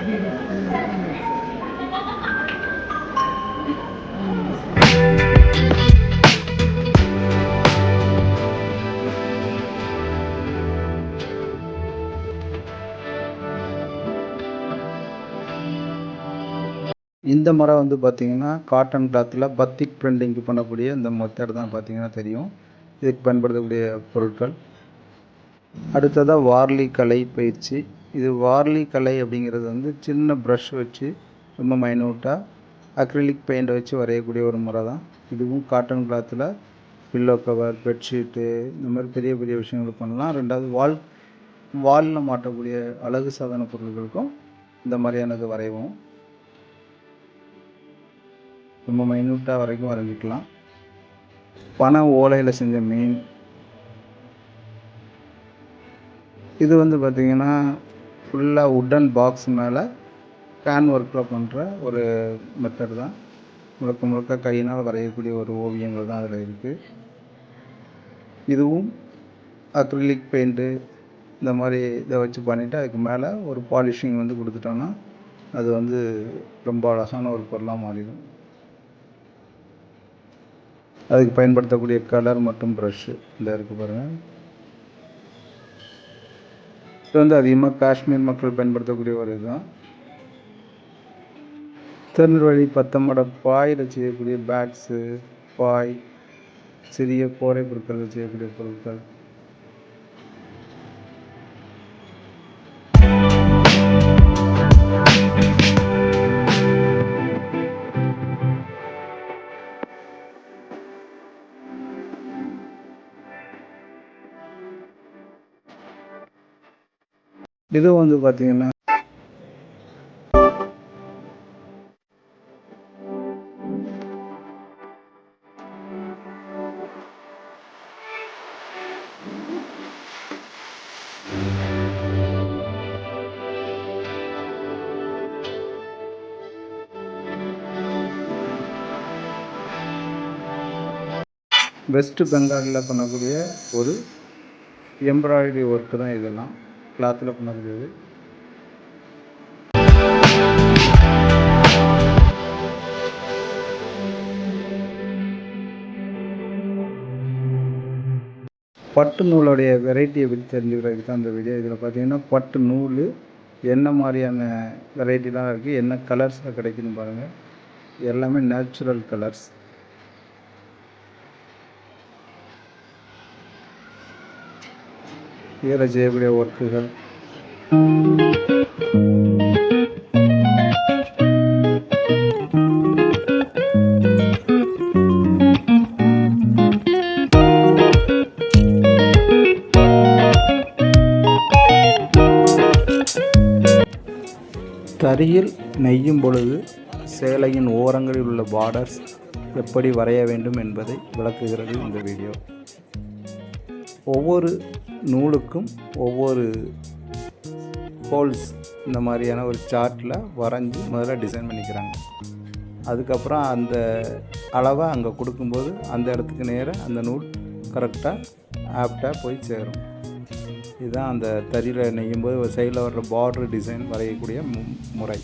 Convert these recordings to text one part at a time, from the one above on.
இந்த முறை வந்து பார்த்திங்கன்னா காட்டன் கிளாத்தில் பத்திக் பிரிண்டிங் பண்ணக்கூடிய இந்த மெத்தட் தான் பார்த்திங்கன்னா தெரியும். இதுக்கு பயன்படுத்தக்கூடிய பொருட்கள். அடுத்ததாக வார்லி கலை பயிற்சி. இது வார்லி கலை அப்படிங்கிறது வந்து சின்ன ப்ரஷ் வச்சு ரொம்ப மைனூட்டாக அக்ரிலிக் பெயிண்டை வச்சு வரையக்கூடிய ஒரு முறை தான். இதுவும் காட்டன் கிளாத்தில் பில்லோ கவர், பெட்ஷீட்டு இந்த மாதிரி பெரிய பெரிய விஷயங்கள் பண்ணலாம். ரெண்டாவது வாலில் மாட்டக்கூடிய அழகு சாதன பொருட்களுக்கும் இந்த மாதிரியானது வரைவோம். ரொம்ப மைனூட்டாக வரைக்கும் வரைஞ்சிக்கலாம். பனை ஓலையில் செஞ்ச மீன். இது வந்து பார்த்திங்கன்னா ஃபுல்லாக உட்டன் பாக்ஸ் மேலே கேன் ஒர்க்கில் பண்ணுற ஒரு மெத்தட் தான். முழுக்க முழுக்க கையினால் வரையக்கூடிய ஒரு ஓவியங்கள் தான் அதில் இருக்குது. இதுவும் அக்ரிலிக் பெயிண்ட்டு இந்த மாதிரி இதை வச்சு பண்ணிவிட்டு அதுக்கு மேலே ஒரு பாலிஷிங் வந்து கொடுத்துட்டோன்னா அது வந்து ரொம்ப அழகான ஒரு பொருளாக மாறிடும். அதுக்கு பயன்படுத்தக்கூடிய கலர் மற்றும் ப்ரஷ்ஷு இந்த இருக்குது பாருங்கள். இது வந்து அதிகமாக காஷ்மீர் மக்கள் பயன்படுத்தக்கூடிய ஒரு இதுதான். திருநெல்வேலி பத்தமட பாயில் செய்யக்கூடிய பேக்ஸு, பாய், சிறிய கோரை பொருட்கள் செய்யக்கூடிய பொருட்கள். இது வந்து பார்த்திங்கன்னா வெஸ்ட் பெங்காலில் பண்ணக்கூடிய ஒரு எம்ப்ராய்டரி ஒர்க்கு தான் இதெல்லாம். கிளாத்தில் பண்ணக்கூடியது. பட்டு நூலுடைய வெரைட்டியை பற்றி தெரிஞ்சுக்கிறதுக்கு தான் இந்த வீடியோ. இதில் பார்த்தீங்கன்னா பட்டு நூல் என்ன மாதிரியான வெரைட்டிலாம் இருக்குது, என்ன கலர்ஸில் கிடைக்குதுன்னு பாருங்கள். எல்லாமே நேச்சுரல் கலர்ஸ். இதில் செய்யக்கூடிய ஒர்க்குகள். தறியில் நெய்யும் பொழுது சேலையின் ஓரங்களில் உள்ள பார்டர்ஸ் எப்படி வரைய வேண்டும் என்பதை விளக்குகிறது இந்த வீடியோ. ஒவ்வொரு நூலுக்கும் ஒவ்வொரு ஹோல்ஸ் இந்த மாதிரியான ஒரு சார்ட்டில் வரைஞ்சி முதல்ல டிசைன் பண்ணிக்கிறாங்க. அதுக்கப்புறம் அந்த அளவை அங்கே கொடுக்கும்போது அந்த இடத்துக்கு நேராக அந்த நூல் கரெக்டாக ஆப்டாக போய் சேரும். இதுதான் அந்த தறியில் நெய்யும்போது ஒரு சைடில் வர்ற பார்டர் டிசைன் வரையக்கூடிய முறை.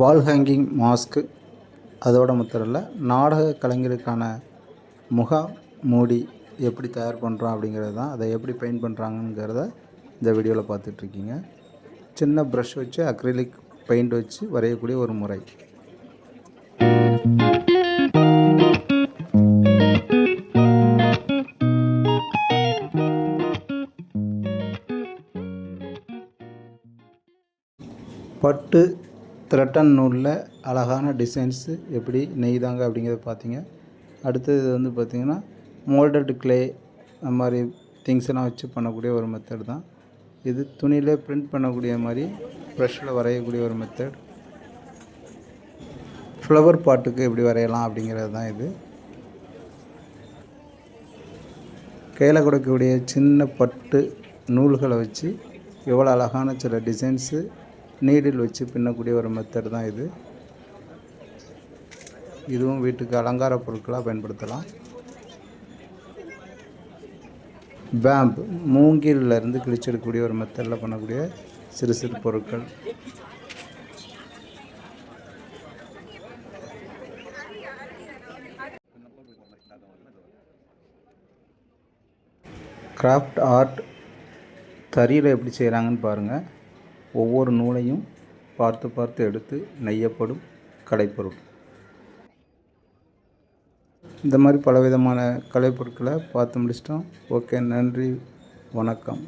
வால் ஹேங்கிங் மாஸ்க்கு அதோட மாத்திரம் இல்லை, நாடக கலைஞருக்கான முக மூடி எப்படி தயார் பண்ணுறோம் அப்படிங்கிறது தான். அதை எப்படி பெயிண்ட் பண்ணுறாங்கங்கிறத இந்த வீடியோவில் பார்த்துட்ருக்கீங்க. சின்ன ப்ரஷ் வச்சு அக்ரிலிக் பெயிண்ட் வச்சு வரையக்கூடிய ஒரு முறை. பட்டு த்ரெட்டன் நூலில் அழகான டிசைன்ஸு எப்படி நெய்தாங்க அப்படிங்கிறத பார்த்தீங்க. அடுத்தது வந்து பார்த்திங்கன்னா மோல்டட் கிளே அந்த மாதிரி திங்ஸ்லாம் வச்சு பண்ணக்கூடிய ஒரு மெத்தட் தான் இது. துணியிலே பிரிண்ட் பண்ணக்கூடிய மாதிரி ப்ரஷ்ஷில் வரையக்கூடிய ஒரு மெத்தட். ஃப்ளவர் பாட்டுக்கு எப்படி வரையலாம் அப்படிங்கிறது தான் இது. கையில் கொடுக்கக்கூடிய சின்ன பட்டு நூல்களை வச்சு எவ்வளோ அழகான சில டிசைன்ஸு நீடில் வச்சு பின்னக்கூடிய ஒரு மெத்தட் தான் இது. இதுவும் வீட்டுக்கு அலங்கார பொருட்களாக பயன்படுத்தலாம். பேம்ப் மூங்கிலிருந்து கிழிச்செடுக்கக்கூடிய ஒரு மெத்தடில் பண்ணக்கூடிய சிறு சிறு பொருட்கள். கிராஃப்ட் ஆர்ட் தறியில் எப்படி செய்கிறாங்கன்னு பாருங்கள். ஒவ்வொரு நூலையும் பார்த்து பார்த்து எடுத்து நெய்யப்படும் கலைப்பொருள். இந்த மாதிரி பலவிதமான கலைப்பொருட்களை பார்த்து முடிச்சிட்டோம். ஓகே, நன்றி, வணக்கம்.